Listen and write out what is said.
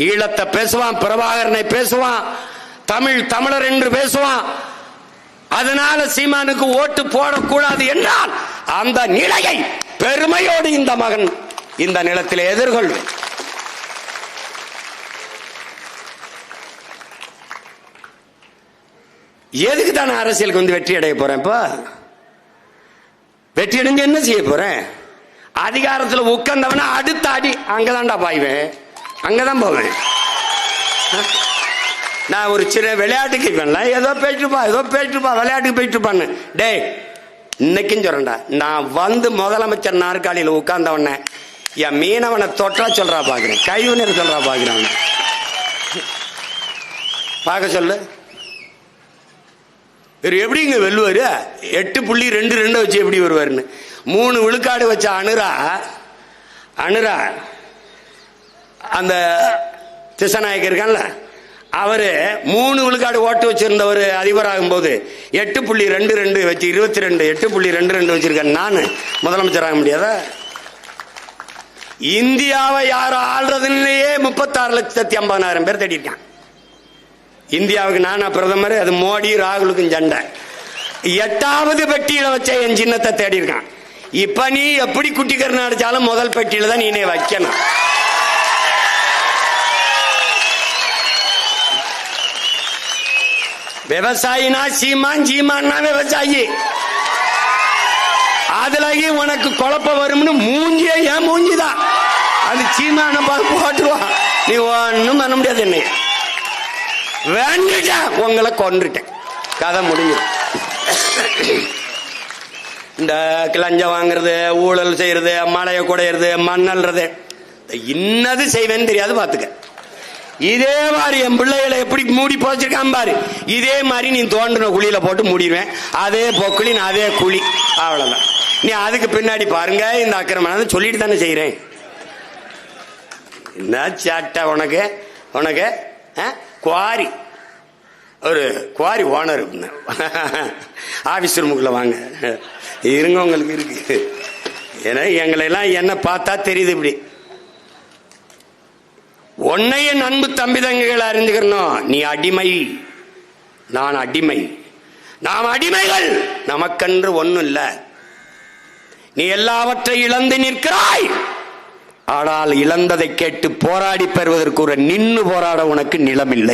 ஈழத்தை பேசுவான், பிரபாகரனை பேசுவான், தமிழர் என்று பேசுவான். அதனால சீமானுக்கு ஓட்டு போடக்கூடாது என்றால் அந்த நிலையை பெருமையோடு இந்த மகன் இந்த நிலத்தில் எதிர்கொள்வேன். எதுக்கு தான் அரசியலுக்கு வந்து வெற்றி அடைய போறேன்? இப்ப வெற்றி அடைஞ்சு என்ன செய்ய போறேன்? அதிகாரத்தில் உட்கார்ந்தவன அடுத்த அடி அங்கதான்டா பாய்வேன், அங்கதான் போவேன். நான் ஒரு சின்ன விளையாட்டுக்கு ஏதோ போயிட்டுப்பா விளையாட்டுக்கு போயிட்டுப்பான்னு. டே இன்னைக்கும் சொல்றேன்டா, நான் வந்து முதலமைச்சர் நாற்காலியில் உட்கார்ந்தவன என் மீனவனை தொட்டா சொல்றா பாக்குறேன், கைவினர் சொல்றா பாக்குறேன். பார்க்க சொல்லு, எப்படிங்க வெல்லுவாரு? 8.22 வச்சு எப்படி வருவாருன்னு 3 விழுக்காடு வச்ச அனுரா அந்த திசநாயக்க இருக்கான்ல, அவரு 3 விழுக்காடு ஓட்டு வச்சிருந்தவர் அதிபராகும் போது 8.22 வச்சு 22 8.22 வச்சிருக்கேன். நான் முதலமைச்சர் ஆக முடியாதா? இந்தியாவை யாரும் ஆள்றதுலயே 36,50,000 பேர் தேடி இருக்கான். இந்தியாவுக்கு நானா பிரதமர், அது மோடி ராகுலுக்கும் சண்டை. 8வது பெட்டியில வச்ச என் சின்னத்தை தேடி இருக்கான். இப்ப நீ எப்படி குட்டிக்கரணை அடிச்சாலும் முதல் பெட்டியில தான் நீ வைக்கணும். விவசாயினா சீமான், சீமான்னா விவசாயி. அதுலயும் உனக்கு குழப்பம் வரும்னு மூஞ்சியே ஏன் மூஞ்சிதான் அது சீமான போட்டுருவான். நீ ஒன்னும் பண்ண முடியாது. என்னைய வேண்டுட்டா உங்களை கொன்றுட்டேன், கதை முடிஞ்சு. இந்த லஞ்சம் வாங்குறது, ஊழல் செய்யறது, மழையை குடையிறது, மண்ணல்றது, இன்னது செய்வேன்னு தெரியாது பாத்துக்க. இதே மாதிரி என் பிள்ளைகளை எப்படி மூடி போச்சிருக்கான் பாரு, இதே மாதிரி நீ தோண்டின குழியில போட்டு மூடிடுவேன். அதே பொக்குழி, அதே குழி, அவ்வளவுதான். நீ அதுக்கு பின்னாடி பாருங்க இந்த அக்கிரமம் சொல்லிட்டு தானே செய்யறேன். என்ன சாட்டை உனக்கு உனக்கு குவாரி, ஒரு குவாரி ஓனர் ஆபீஸ் ரூமுக்குள்ள வாங்க இருங்க, உங்களுக்கு இருக்கு. ஏன்னா எங்களை எல்லாம் என்ன பார்த்தா தெரியுது. இப்படி உன்னைய அன்பு தம்பி தங்கைகள் அறிஞ்சுக்கணும். நீ அடிமை, நான் அடிமை, நாம் அடிமைகள். நமக்கென்று ஒன்னும் இல்ல. நீ எல்லாவற்றை இழந்து நிற்கிறாய். ஆனால் இழந்ததை கேட்டு போராடி பெறுவதற்கு ஒரு நின்னு போராட உனக்கு நிலம் இல்லை.